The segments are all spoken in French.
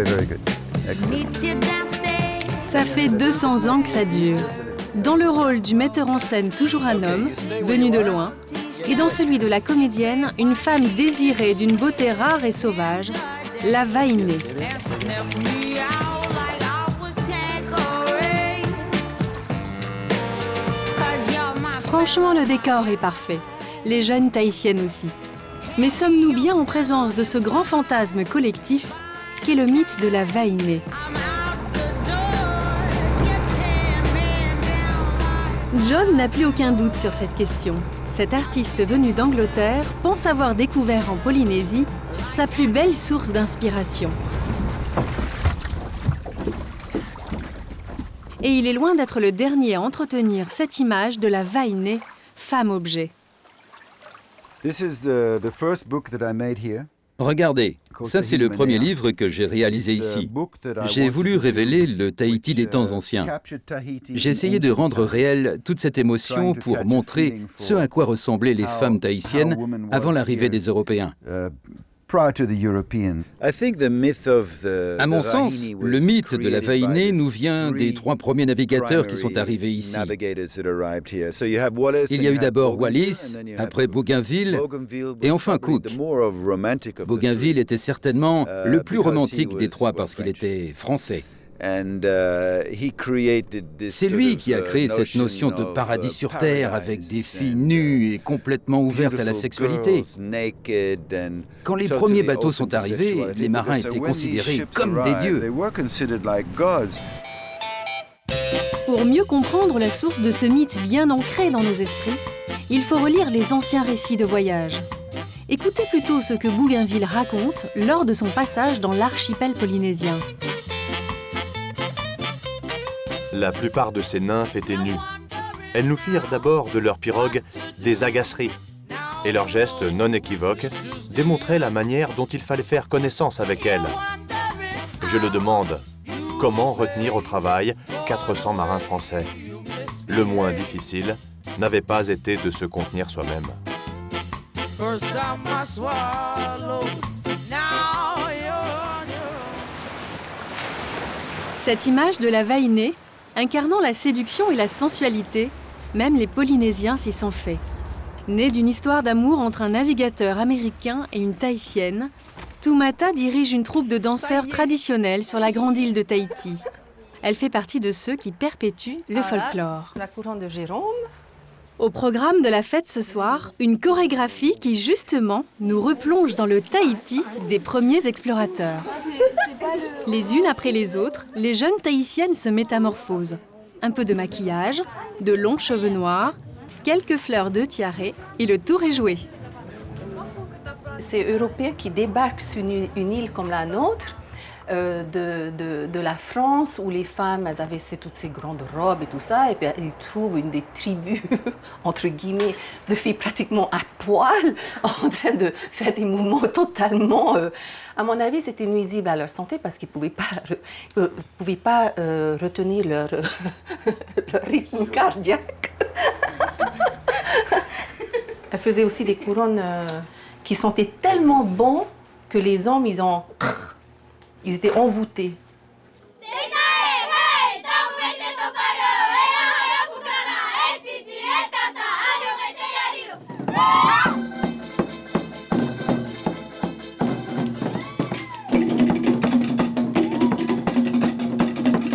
very good. Excellent. Ça fait 200 ans que ça dure. Dans le rôle du metteur en scène, toujours un homme, venu de loin, et dans celui de la comédienne, une femme désirée d'une beauté rare et sauvage, la Vainée. Franchement, le décor est parfait. Les jeunes tahitiennes aussi. Mais sommes-nous bien en présence de ce grand fantasme collectif qu'est le mythe de la Vainée? John n'a plus aucun doute sur cette question. Cet artiste venu d'Angleterre pense avoir découvert en Polynésie sa plus belle source d'inspiration. Et il est loin d'être le dernier à entretenir cette image de la Vainée, femme-objet. This is the first book that I made here. Regardez, ça c'est le premier livre que j'ai réalisé ici. J'ai voulu révéler le Tahiti des temps anciens. J'ai essayé de rendre réelle toute cette émotion pour montrer ce à quoi ressemblaient les femmes tahitiennes avant l'arrivée des Européens. À mon sens, le mythe de la Vainée nous vient des 3 premiers navigateurs qui sont arrivés ici. Il y a eu d'abord Wallis, après Bougainville et enfin Cook. Bougainville était certainement le plus romantique des 3 parce qu'il était français. C'est lui qui a créé cette notion de paradis sur Terre avec des filles nues et complètement ouvertes à la sexualité. Quand les premiers bateaux sont arrivés, les marins étaient considérés comme des dieux. Pour mieux comprendre la source de ce mythe bien ancré dans nos esprits, il faut relire les anciens récits de voyage. Écoutez plutôt ce que Bougainville raconte lors de son passage dans l'archipel polynésien. La plupart de ces nymphes étaient nues. Elles nous firent d'abord de leurs pirogues des agaceries. Et leurs gestes non équivoques démontraient la manière dont il fallait faire connaissance avec elles. Je le demande, comment retenir au travail 400 marins français? Le moins difficile n'avait pas été de se contenir soi-même. Cette image de la Vainée, incarnant la séduction et la sensualité, même les Polynésiens s'y sont faits. Née d'une histoire d'amour entre un navigateur américain et une tahitienne, Toumata dirige une troupe de danseurs traditionnels sur la grande île de Tahiti. Elle fait partie de ceux qui perpétuent le folklore. La couronne de Jérôme. Au programme de la fête ce soir, une chorégraphie qui justement nous replonge dans le Tahiti des premiers explorateurs. Les unes après les autres, les jeunes tahitiennes se métamorphosent. Un peu de maquillage, de longs cheveux noirs, quelques fleurs de tiare et le tour est joué. Ces Européens qui débarquent sur une île comme la nôtre, de la France, où les femmes elles avaient toutes ces grandes robes et tout ça, et puis ils trouvent une des tribus, entre guillemets, de filles pratiquement à poil, en train de faire des mouvements totalement... à mon avis, c'était nuisible à leur santé parce qu'ils ne pouvaient pas retenir leur, leur rythme cardiaque. Elles faisaient aussi des couronnes qui sentaient tellement bon que les hommes, ils étaient envoûtés.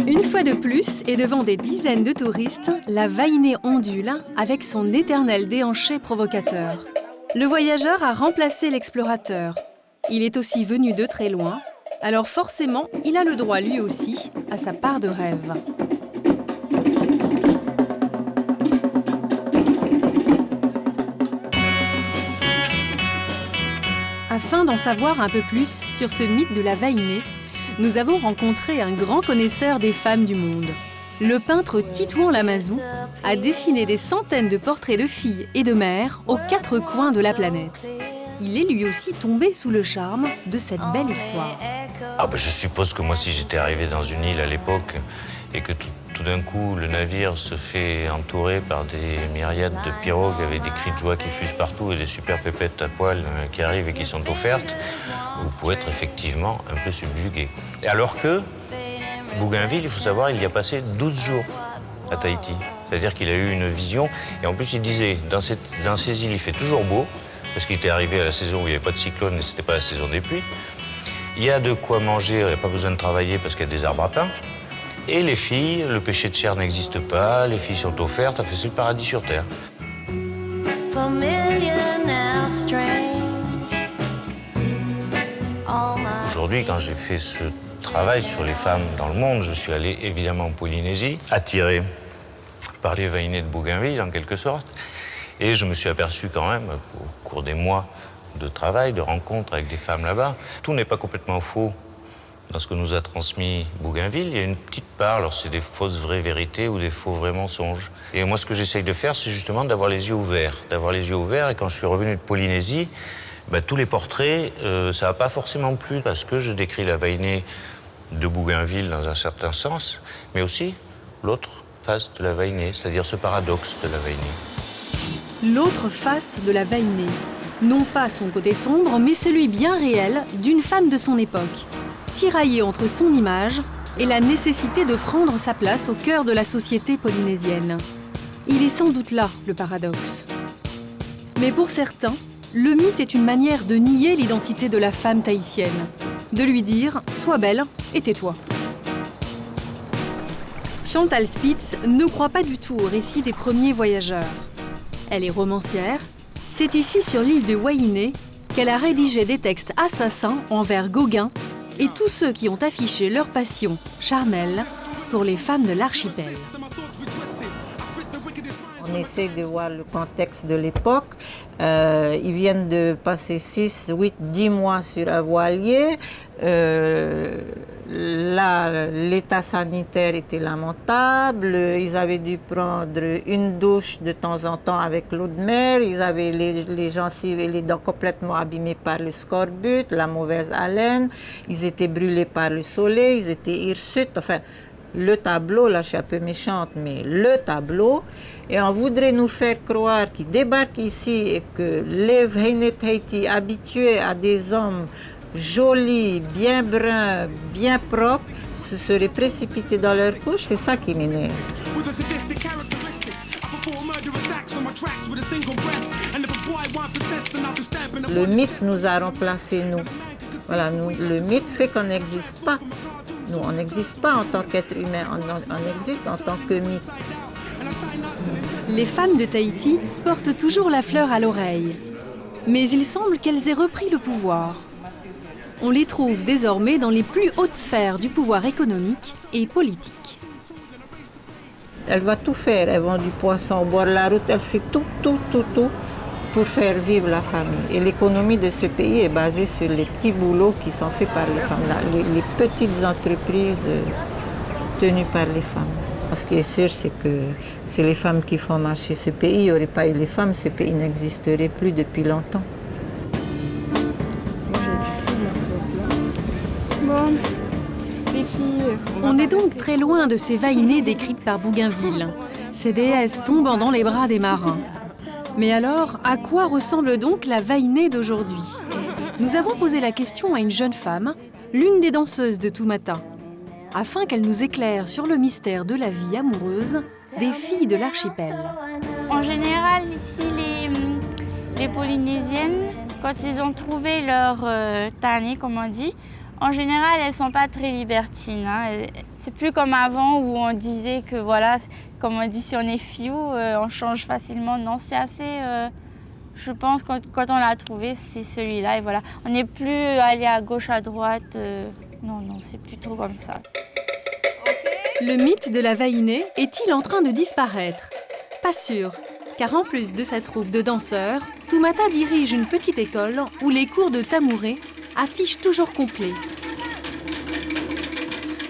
Une fois de plus, et devant des dizaines de touristes, la Vainée ondule avec son éternel déhanché provocateur. Le voyageur a remplacé l'explorateur. Il est aussi venu de très loin. Alors forcément, il a le droit lui aussi à sa part de rêve. Afin d'en savoir un peu plus sur ce mythe de la Vainée, nous avons rencontré un grand connaisseur des femmes du monde. Le peintre Titouan Lamazou a dessiné des centaines de portraits de filles et de mères aux 4 coins de la planète. Il est lui aussi tombé sous le charme de cette belle histoire. Je suppose que moi, si j'étais arrivé dans une île à l'époque et que Tout d'un coup, le navire se fait entourer par des myriades de pirogues avec des cris de joie qui fusent partout et des super pépettes à poil qui arrivent et qui sont offertes. Vous pouvez être effectivement un peu subjugué. Et alors que Bougainville, il faut savoir, il y a passé 12 jours à Tahiti. C'est-à-dire qu'il a eu une vision. Et en plus, il disait, dans ces îles, il fait toujours beau, parce qu'il était arrivé à la saison où il n'y avait pas de cyclone et ce n'était pas la saison des pluies. Il y a de quoi manger, il n'y a pas besoin de travailler parce qu'il y a des arbres à pain. Et les filles, le péché de chair n'existe pas, les filles sont offertes, enfin, c'est le paradis sur Terre. Aujourd'hui, quand j'ai fait ce travail sur les femmes dans le monde, je suis allé évidemment en Polynésie, attiré par les vainés de Bougainville, en quelque sorte. Et je me suis aperçu quand même, au cours des mois de travail, de rencontres avec des femmes là-bas, tout n'est pas complètement faux dans ce que nous a transmis Bougainville. Il y a une petite part, alors c'est des fausses vraies vérités ou des faux vrais mensonges. Et moi, ce que j'essaye de faire, c'est justement d'avoir les yeux ouverts. Et quand je suis revenu de Polynésie, tous les portraits, ça n'a pas forcément plu, parce que je décris la vainée de Bougainville dans un certain sens, mais aussi l'autre face de la vainée, c'est-à-dire ce paradoxe de la vainée. L'autre face de la vainée. Non pas son côté sombre, mais celui bien réel d'une femme de son époque, tiraillée entre son image et la nécessité de prendre sa place au cœur de la société polynésienne. Il est sans doute là, le paradoxe. Mais pour certains, le mythe est une manière de nier l'identité de la femme tahitienne, de lui dire « sois belle et tais-toi ». Chantal Spitz ne croit pas du tout au récit des premiers voyageurs. Elle est romancière. C'est ici, sur l'île de Wainé, qu'elle a rédigé des textes assassins envers Gauguin et tous ceux qui ont affiché leur passion charnelle pour les femmes de l'archipel. On essaie de voir le contexte de l'époque. Ils viennent de passer 6, 8, 10 mois sur un voilier. Là, l'état sanitaire était lamentable. Ils avaient dû prendre une douche de temps en temps avec l'eau de mer. Ils avaient les gencives et les dents complètement abîmées par le scorbut, la mauvaise haleine. Ils étaient brûlés par le soleil, ils étaient hirsutes. Enfin, le tableau, là je suis un peu méchante, mais le tableau, et on voudrait nous faire croire qu'ils débarquent ici et que les Vainés de Tahiti, habitués à des hommes jolis, bien bruns, bien propres, se seraient précipités dans leur couche. C'est ça qui m'énerve. Le mythe nous a remplacés, nous. Voilà, le mythe fait qu'on n'existe pas. Nous, on n'existe pas en tant qu'être humain, on existe en tant que mythe. Les femmes de Tahiti portent toujours la fleur à l'oreille. Mais il semble qu'elles aient repris le pouvoir. On les trouve désormais dans les plus hautes sphères du pouvoir économique et politique. Elle va tout faire, elle vend du poisson au bord de la route, elle fait tout pour faire vivre la famille. Et l'économie de ce pays est basée sur les petits boulots qui sont faits par les femmes, les petites entreprises tenues par les femmes. Ce qui est sûr, c'est que c'est les femmes qui font marcher ce pays. Il n'y aurait pas eu les femmes, ce pays n'existerait plus depuis longtemps. On est donc très loin de ces vainés décrites par Bougainville, ces déesses tombant dans les bras des marins. Mais alors, à quoi ressemble donc la vainée d'aujourd'hui? Nous avons posé la question à une jeune femme, l'une des danseuses de Tumata, afin qu'elle nous éclaire sur le mystère de la vie amoureuse des filles de l'archipel. En général, ici, les Polynésiennes, quand ils ont trouvé leur tani, comme on dit, en général, elles ne sont pas très libertines. Hein. C'est plus comme avant où on disait que, voilà, comme on dit, si on est fiou, on change facilement. Non, c'est assez... je pense que quand on l'a trouvé, c'est celui-là. Et voilà, on n'est plus allé à gauche, à droite. Non, c'est plus trop comme ça. Le mythe de la vainée est-il en train de disparaître? Pas sûr, car en plus de sa troupe de danseurs, Tumata dirige une petite école où les cours de tamouré affichent toujours complet.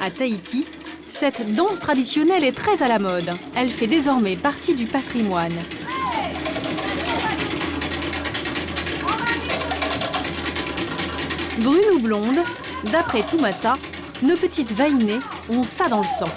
À Tahiti, cette danse traditionnelle est très à la mode. Elle fait désormais partie du patrimoine. Brune ou blonde, d'après Tumata, nos petites vainées ont ça dans le sang.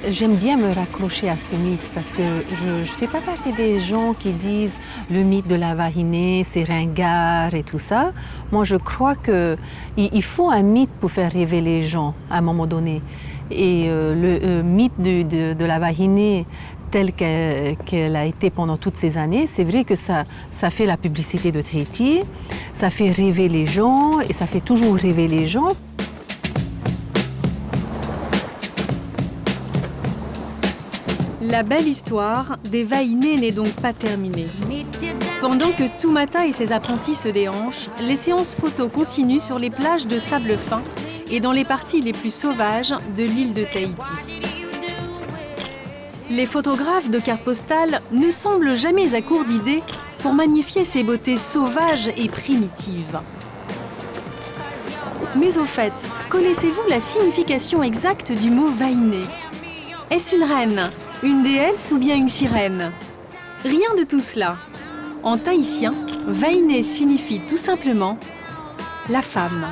J'aime bien me raccrocher à ce mythe parce que je ne fais pas partie des gens qui disent le mythe de la Vahinée, c'est ringard et tout ça. Moi, je crois qu'il faut un mythe pour faire rêver les gens à un moment donné. Et le mythe de la Vahinée, tel qu'elle a été pendant toutes ces années, c'est vrai que ça fait la publicité de Tahiti, ça fait rêver les gens et ça fait toujours rêver les gens. La belle histoire des Vahinés n'est donc pas terminée. Pendant que Toumata et ses apprentis se déhanchent, les séances photos continuent sur les plages de sable fin et dans les parties les plus sauvages de l'île de Tahiti. Les photographes de cartes postales ne semblent jamais à court d'idées pour magnifier ces beautés sauvages et primitives. Mais au fait, connaissez-vous la signification exacte du mot Vahiné? Est-ce une reine, une déesse ou bien une sirène? Rien de tout cela. En tahitien, Vahiné signifie tout simplement la femme.